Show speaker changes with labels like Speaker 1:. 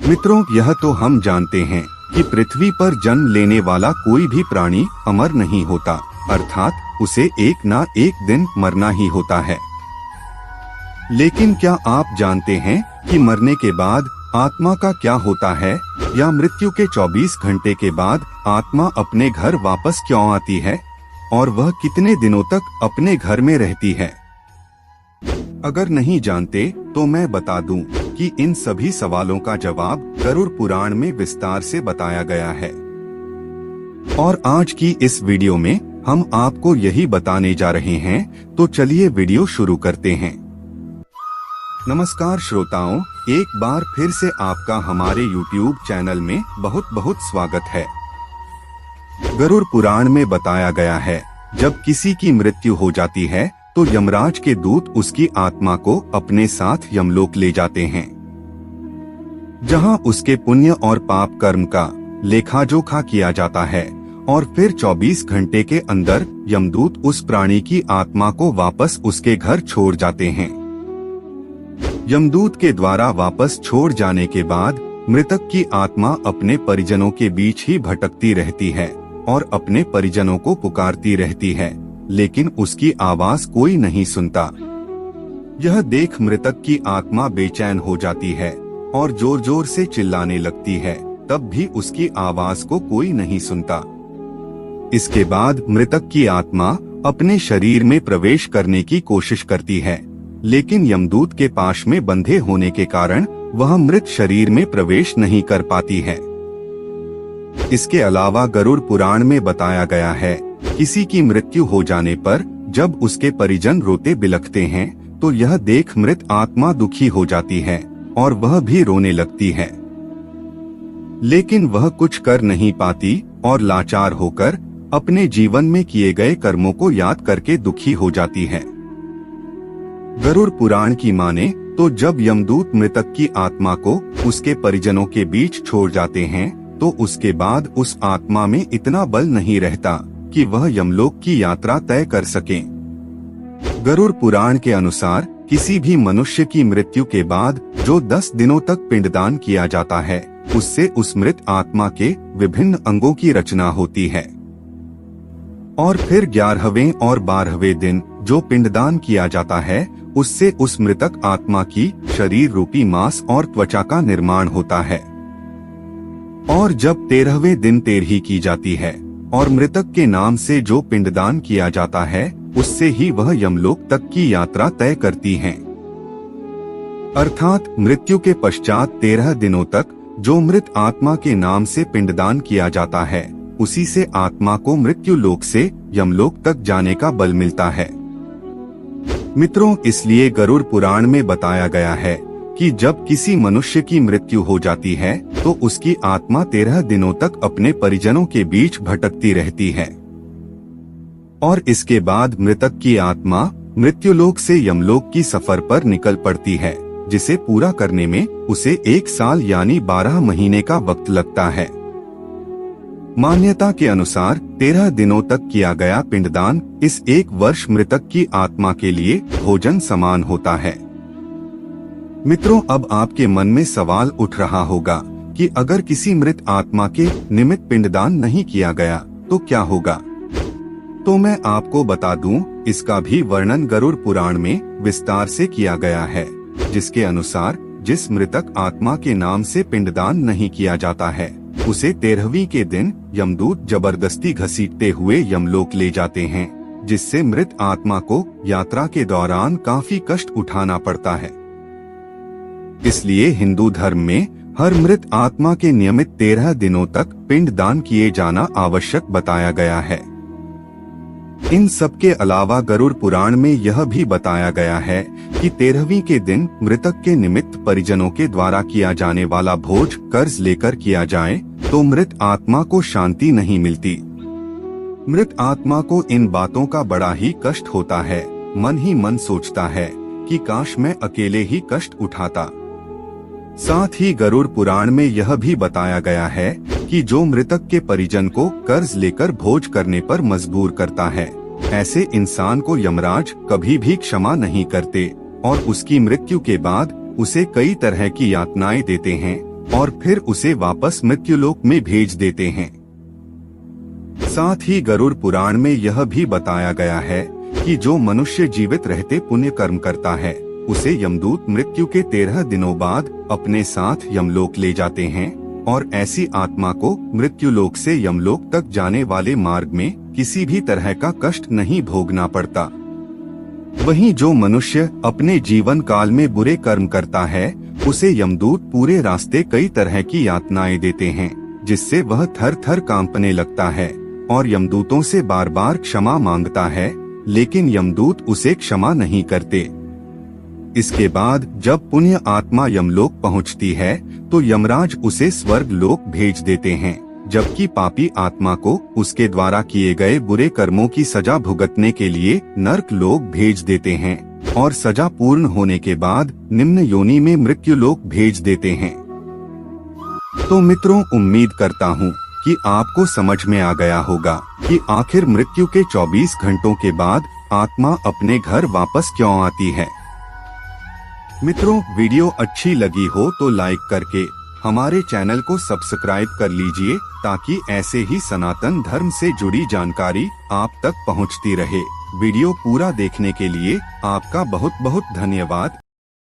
Speaker 1: मित्रों, यह तो हम जानते हैं कि पृथ्वी पर जन्म लेने वाला कोई भी प्राणी अमर नहीं होता, अर्थात उसे एक ना एक दिन मरना ही होता है। लेकिन क्या आप जानते हैं कि मरने के बाद आत्मा का क्या होता है, या मृत्यु के 24 घंटे के बाद आत्मा अपने घर वापस क्यों आती है और वह कितने दिनों तक अपने घर में रहती है? अगर नहीं जानते तो मैं बता दूं कि इन सभी सवालों का जवाब गरुड़ पुराण में विस्तार से बताया गया है। और आज की इस वीडियो में हम आपको यही बताने जा रहे हैं, तो चलिए वीडियो शुरू करते हैं। नमस्कार श्रोताओं, एक बार फिर से आपका हमारे YouTube चैनल में बहुत बहुत स्वागत है। गरुड़ पुराण में बताया गया है, जब किसी की मृत्यु हो जाती है तो यमराज के दूत उसकी आत्मा को अपने साथ यमलोक ले जाते हैं, जहां उसके पुण्य और पाप कर्म का लेखा जोखा किया जाता है और फिर 24 घंटे के अंदर यमदूत उस प्राणी की आत्मा को वापस उसके घर छोड़ जाते हैं। यमदूत के द्वारा वापस छोड़ जाने के बाद मृतक की आत्मा अपने परिजनों के बीच ही भटकती रहती है और अपने परिजनों को पुकारती रहती है, लेकिन उसकी आवाज कोई नहीं सुनता। यह देख मृतक की आत्मा बेचैन हो जाती है और जोर जोर से चिल्लाने लगती है, तब भी उसकी आवाज को कोई नहीं सुनता। इसके बाद मृतक की आत्मा अपने शरीर में प्रवेश करने की कोशिश करती है, लेकिन यमदूत के पाश में बंधे होने के कारण वह मृत शरीर में प्रवेश नहीं कर पाती है। इसके अलावा गरुड़ पुराण में बताया गया है, किसी की मृत्यु हो जाने पर जब उसके परिजन रोते बिलखते हैं तो यह देख मृत आत्मा दुखी हो जाती है और वह भी रोने लगती है, लेकिन वह कुछ कर नहीं पाती और लाचार होकर अपने जीवन में किए गए कर्मों को याद करके दुखी हो जाती है। गरुड़ पुराण की माने तो जब यमदूत मृतक की आत्मा को उसके परिजनों के बीच छोड़ जाते हैं तो उसके बाद उस आत्मा में इतना बल नहीं रहता कि वह यमलोक की यात्रा तय कर सके। गरुड़ पुराण के अनुसार किसी भी मनुष्य की मृत्यु के बाद जो 10 दिनों तक पिंडदान किया जाता है, उससे उस मृत आत्मा के विभिन्न अंगों की रचना होती है और फिर 11वें और 12वें दिन जो पिंडदान किया जाता है, उससे उस मृतक आत्मा की शरीर रूपी मांस और त्वचा का निर्माण होता है। और जब 13वें दिन तेरही की जाती है और मृतक के नाम से जो पिंडदान किया जाता है, उससे ही वह यमलोक तक की यात्रा तय करती हैं। अर्थात मृत्यु के पश्चात 13 दिनों तक जो मृत आत्मा के नाम से पिंडदान किया जाता है, उसी से आत्मा को मृत्यु लोक से यमलोक तक जाने का बल मिलता है। मित्रों, इसलिए गरुड़ पुराण में बताया गया है कि जब किसी मनुष्य की मृत्यु हो जाती है तो उसकी आत्मा 13 दिनों तक अपने परिजनों के बीच भटकती रहती है और इसके बाद मृतक की आत्मा मृत्युलोक से यमलोक की सफर पर निकल पड़ती है, जिसे पूरा करने में उसे 1 साल यानी 12 महीने का वक्त लगता है। मान्यता के अनुसार 13 दिनों तक किया गया पिंडदान इस 1 वर्ष मृतक की आत्मा के लिए भोजन समान होता है। मित्रों, अब आपके मन में सवाल उठ रहा होगा कि अगर किसी मृत आत्मा के निमित्त पिंडदान नहीं किया गया तो क्या होगा? तो मैं आपको बता दूं, इसका भी वर्णन गरुड़ पुराण में विस्तार से किया गया है, जिसके अनुसार जिस मृतक आत्मा के नाम से पिंडदान नहीं किया जाता है, उसे 13वीं के दिन यमदूत जबरदस्ती घसीटते हुए यमलोक ले जाते हैं, जिससे मृत आत्मा को यात्रा के दौरान काफी कष्ट उठाना पड़ता है। इसलिए हिंदू धर्म में हर मृत आत्मा के नियमित 13 दिनों तक पिंड दान किए जाना आवश्यक बताया गया है। इन सब के अलावा गरुड़ पुराण में यह भी बताया गया है कि 13वीं के दिन मृतक के निमित्त परिजनों के द्वारा किया जाने वाला भोज कर्ज लेकर किया जाए तो मृत आत्मा को शांति नहीं मिलती। मृत आत्मा को इन बातों का बड़ा ही कष्ट होता है, मन ही मन सोचता है कि काश मैं अकेले ही कष्ट उठाता। साथ ही गरुड़ पुराण में यह भी बताया गया है कि जो मृतक के परिजन को कर्ज लेकर भोज करने पर मजबूर करता है, ऐसे इंसान को यमराज कभी भी क्षमा नहीं करते और उसकी मृत्यु के बाद उसे कई तरह की यातनाएं देते हैं, और फिर उसे वापस मृत्युलोक में भेज देते हैं। साथ ही गरुड़ पुराण में यह भी बताया गया है कि जो मनुष्य जीवित रहते पुण्य कर्म करता है उसे यमदूत मृत्यु के 13 दिनों बाद अपने साथ यमलोक ले जाते हैं और ऐसी आत्मा को मृत्युलोक से यमलोक तक जाने वाले मार्ग में किसी भी तरह का कष्ट नहीं भोगना पड़ता। वहीं जो मनुष्य अपने जीवन काल में बुरे कर्म करता है उसे यमदूत पूरे रास्ते कई तरह की यातनाएं देते हैं, जिससे वह थर थर कांपने लगता है और यमदूतों से बार बार क्षमा मांगता है, लेकिन यमदूत उसे क्षमा नहीं करते। इसके बाद जब पुण्य आत्मा यमलोक पहुंचती है तो यमराज उसे स्वर्ग लोक भेज देते हैं, जबकि पापी आत्मा को उसके द्वारा किए गए बुरे कर्मों की सजा भुगतने के लिए नर्क लोक भेज देते हैं और सजा पूर्ण होने के बाद निम्न योनि में मृत्यु लोक भेज देते हैं। तो मित्रों, उम्मीद करता हूँ कि आपको समझ में आ गया होगा कि आखिर मृत्यु के 24 घंटों के बाद आत्मा अपने घर वापस क्यों आती है। मित्रों, वीडियो अच्छी लगी हो तो लाइक करके हमारे चैनल को सब्सक्राइब कर लीजिए ताकि ऐसे ही सनातन धर्म से जुड़ी जानकारी आप तक पहुंचती रहे। वीडियो पूरा देखने के लिए आपका बहुत बहुत धन्यवाद।